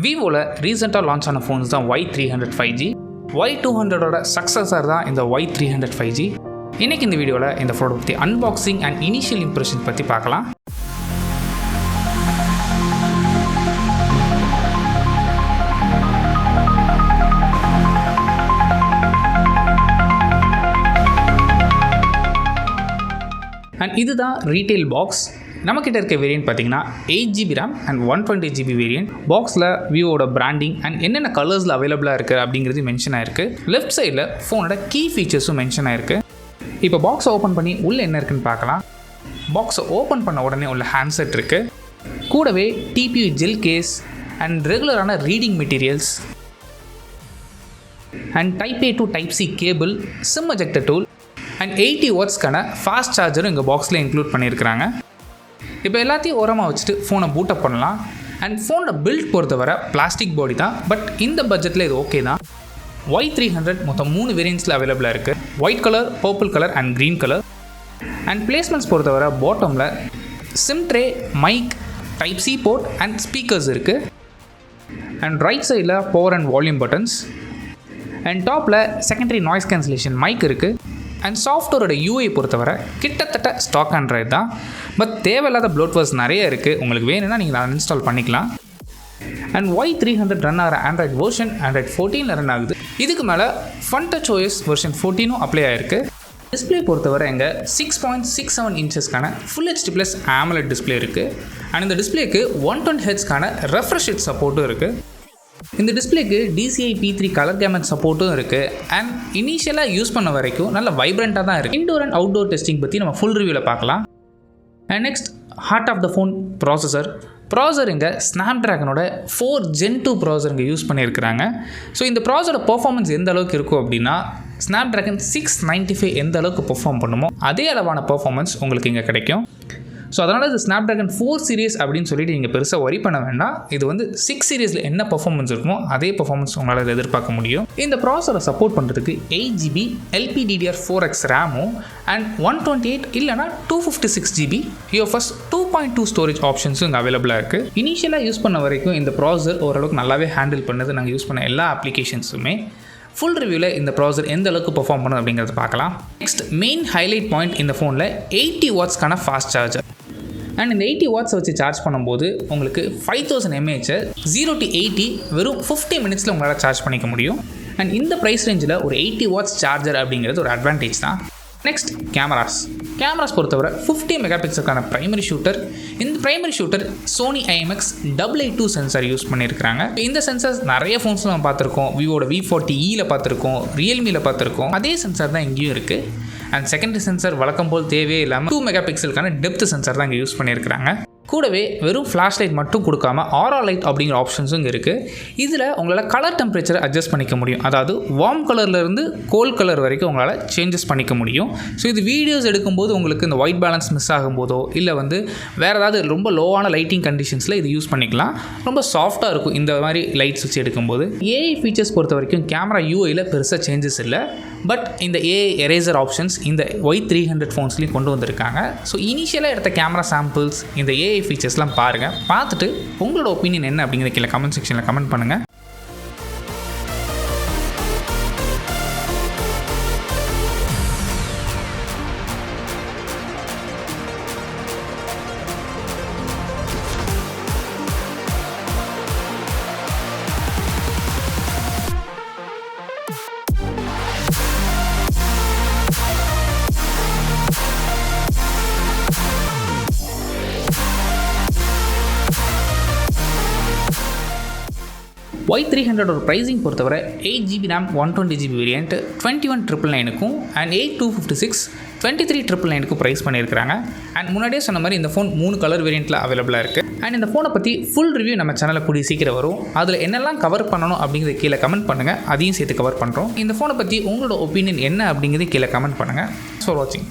விவோவில் ரீசெண்டாக லான்ச் ஆன ஃபோன்ஸ் தான் Y300 5G. Y200ஓட சக்ஸஸர் தான் இந்த Y300 5G. இன்றைக்கி இந்த வீடியோவில் இந்த ஃபோனை பற்றி அன்பாக்சிங் அண்ட் இனிஷியல் இம்ப்ரெஷன் பற்றி பார்க்கலாம். அண்ட் இதுதான் ரீட்டைல் பாக்ஸ். நம்மக்கிட்ட இருக்க வேரியன்ட் பார்த்தீங்கன்னா 8GB RAM and 128GB variant. பாக்ஸில் விவோட பிராண்டிங் அண்ட் என்னென்ன கலர்ஸில் அவைலபிளாக இருக்குது அப்படிங்கிறது மென்ஷன் ஆயிருக்கு. லெஃப்ட் சைடில் ஃபோனோட கீ ஃபீச்சர்ஸும் மென்ஷன் ஆயிருக்கு. இப்போ பாக்ஸை ஓப்பன் பண்ணி உள்ளே என்ன இருக்குன்னு பார்க்கலாம். பாக்ஸை ஓப்பன் பண்ண உடனே உள்ள ஹேண்ட்செட் இருக்குது. கூடவே டிபியூ ஜெல் கேஸ் அண்ட் ரெகுலரான reading materials and type A to type C cable, SIM ejector tool and 80 வாட்ஸ்க்கான ஃபாஸ்ட் சார்ஜரும் இங்கே பாக்ஸில் இன்க்ளூட் பண்ணியிருக்கிறாங்க. இப்போ எல்லாத்தையும் ஓரமாக வச்சுட்டு ஃபோனை பூட்டப் பண்ணலாம். அண்ட் ஃபோனோட பில்ட் பொறுத்தவரை பிளாஸ்டிக் பாடி தான், பட் இந்த பட்ஜெட்டில் இது ஓகே தான். Y300 மொத்தம் 3 வேரியன்ட்ஸில் அவைலபிளாக இருக்குது. White colour, purple colour and green colour. And placements பொறுத்தவரை பாட்டமில் sim tray, mic, type C port and speakers இருக்குது. அண்ட் ரைட் சைடில் power and volume buttons. And டாப்பில் செகண்டரி நாய்ஸ் கேன்சலேஷன் மைக் இருக்குது. அண்ட் சாஃப்ட்வேரோட UI பொறுத்தவரை கிட்டத்தட்ட ஸ்டாக் ஆண்ட்ராய்டு தான், பட் தேவையில்லாத ப்ளோட்வேர்ஸ் நிறைய இருக்குது. உங்களுக்கு வேணும்னா நீங்கள் அதை இன்ஸ்டால் பண்ணிக்கலாம். அண்ட் Y300 ரன் ஆகிற ஆண்ட்ராய்டு வெர்ஷன் Android 14 ரன் ஆகுது. இதுக்கு மேலே FunTouch OS வெர்ஷன் 14 அப்ளை ஆகிருக்கு. டிஸ்பிளே பொறுத்தவரை எங்கே 6.67 இன்ச்சஸ்க்கான Full HD+ AMOLED டிஸ்பிளே இருக்குது. அண்ட் இந்த டிஸ்பிளேக்கு 120Hzக்கான ரெஃப்ரெஷ் ரேட் சப்போர்ட்டும் இருக்குது. இந்த டிஸ்பிளேக்கு DCI P3 கலர் கேமரா சப்போர்ட்டும் இருக்குது. அண்ட் இனிஷியலாக யூஸ் பண்ண வரைக்கும் நல்ல வைப்ரண்ட்டாக தான் இருக்குது. இன்டோர் அண்ட் அவுட்டோர் டெஸ்டிங் பற்றி நம்ம ஃபுல் ரிவ்யூவில் பார்க்கலாம். And next heart of the phone processor இங்கே ஸ்னாப்ட்ராகனோட 4 Gen 2 ப்ராசஸர் இங்கே யூஸ் பண்ணியிருக்கிறாங்க. ஸோ இந்த ப்ராசஸரோட பர்ஃபார்மன்ஸ் எந்த அளவுக்கு இருக்கும் அப்படின்னா, ஸ்னாப்ட்ராகன் 695 எந்த அளவுக்கு பெர்ஃபார்ம் பண்ணுமோ அதே அளவான பர்ஃபார்மன்ஸ் உங்களுக்கு இங்கே கிடைக்கும். ஸோ அதனால் இது ஸ்னாப்ட்ராகன் 4 சீரிஸ் அப்படின்னு சொல்லிட்டு நீங்கள் பெருசாக ஒரி பண்ண வேண்டாம். இது வந்து 6 சீரிஸில் என்ன பர்ஃபார்மன்ஸ் இருக்குமோ அதே பர்ஃபார்மன்ஸ் உங்களால் எதிர்பார்க்க முடியும். இந்த ப்ராசஸரை சப்போர்ட் பண்ணுறதுக்கு 8GB LPDDR4X ரேமும் அண்ட் 128 இல்லைனா 256GB UFS 2.2 ஸ்டோரேஜ் ஆப்ஷன்ஸும் இங்கே அவைலபிளாக இருக்குது. இனிஷியலாக யூஸ் பண்ண வரைக்கும் இந்த ப்ராசஸர் ஓரளவுக்கு நல்லாவே ஹேண்டில் பண்ணுது. நாங்கள் யூஸ் பண்ண எல்லா அப்ளிகேஷன்ஸுமே. ஃபுல் ரிவ்யூவில் இந்த ப்ராசஸர் எந்த அளவுக்கு பெர்ஃபார்ம் பண்ணுது அப்படிங்கிறத பார்க்கலாம். நெக்ஸ்ட் மெயின் ஹைலைட் பாயிண்ட் இந்த ஃபோனில் 80 வாட்ஸ்க்கான ஃபாஸ்ட் சார்ஜர். அண்ட் இந்த 80 வாட்ஸ் வச்சு சார்ஜ் பண்ணும்போது உங்களுக்கு 5000 mAh 0 to 80 வெறும் 50 மினிட்ஸில் உங்களால் சார்ஜ் பண்ணிக்க முடியும். அண்ட் இந்த ப்ரைஸ் ரேஞ்சில் ஒரு 80 வாட்ஸ் சார்ஜர் அப்படிங்கிறது ஒரு அட்வான்டேஜ் தான். நெக்ஸ்ட் கேமராஸ் பொறுத்தவரை 50 மெகாபிக்சலுக்கான ப்ரைமரி ஷூட்டர். இந்த primary shooter Sony IMX882 sensor use பண்ணியிருக்கிறாங்க. இந்த சென்சார்ஸ் நிறைய ஃபோன்ஸில் நம்ம பார்த்துருக்கோம். விவோட V40Eல பார்த்துருக்கோம், ரியல்மியில் பார்த்துருக்கோம். அதே சென்சார் தான் இங்கேயும் இருக்குது. அண்ட் செகண்டரி சென்சார் வழக்கம் போல் தேவையே இல்லாமல் 2 மெகாபிக்சலுக்கான டெப்த் சென்சார் தான் இங்கே யூஸ் பண்ணியிருக்கிறாங்க. கூடவே வெறும் ஃப்ளாஷ் லைட் மட்டும் கொடுக்காம ஆரா லைட் அப்படிங்கிற ஆப்ஷன்ஸும் இங்கே இருக்குது. இதில் உங்களால் கலர் டெம்பரேச்சரை அட்ஜஸ்ட் பண்ணிக்க முடியும். அதாவது வார்ம் கலர்லேருந்து கோல்ட் கலர் வரைக்கும் உங்களால் சேஞ்சஸ் பண்ணிக்க முடியும். ஸோ இது வீடியோஸ் எடுக்கும்போது உங்களுக்கு இந்த ஒயிட் பேலன்ஸ் மிஸ் ஆகும்போதோ இல்லை வந்து வேறு ஏதாவது ரொம்ப லோவான லைட்டிங் கண்டிஷன்ஸில் இது யூஸ் பண்ணிக்கலாம். ரொம்ப சாஃப்டாக இருக்கும் இந்த மாதிரி லைட்ஸ் வச்சு எடுக்கும்போது. AI ஃபீச்சர்ஸ் பொறுத்த வரைக்கும் கேமரா UIயில் பெருசாக சேஞ்சஸ் இல்லை. பட் இந்த AI எரேசர் ஆப்ஷன்ஸ் இந்த Y300 ஃபோன்ஸ்லேயும் கொண்டு வந்திருக்காங்க. ஸோ இனிஷியலாக எடுத்த கேமரா சாம்பிள்ஸ், இந்த AI ஃபீச்சர்ஸ்லாம் பாருங்கள். பார்த்துட்டு உங்களோட ஒப்பீனியன் என்ன அப்படிங்கிற கீழே கமெண்ட் செக்ஷனில் கமெண்ட் பண்ணுங்கள். Y300 ஒரு ப்ரைஸிங் பொறுத்தவரை 8GB RAM 120GB வேரியன்ட் 21,999க்கும் அண்ட் 8256 23,999க்கும் ப்ரைஸ் பண்ணியிருக்கிறாங்க. அண்ட் முன்னாடியே சொன்ன மாதிரி இந்த ஃபோன் 3 கலர் வேரியண்ட்டில் அவைலபிளாக இருக்குது. அண்ட் இந்த ஃபோனை பற்றி ஃபுல் ரிவ்யூ நம்ம சேனலில் கூடிய சீக்கிரம் வரும். அதில் என்னெல்லாம் கவர் பண்ணணும் அப்படிங்கிறத கீழே கமெண்ட் பண்ணுங்கள். அதையும் சேர்த்து கவர் பண்ணுறோம். இந்த ஃபோனை பற்றி உங்களோட ஒப்பீனியன் என்ன அப்படிங்கிறது கீழே கமெண்ட் பண்ணுங்கள். ஸோ வாட்சிங்.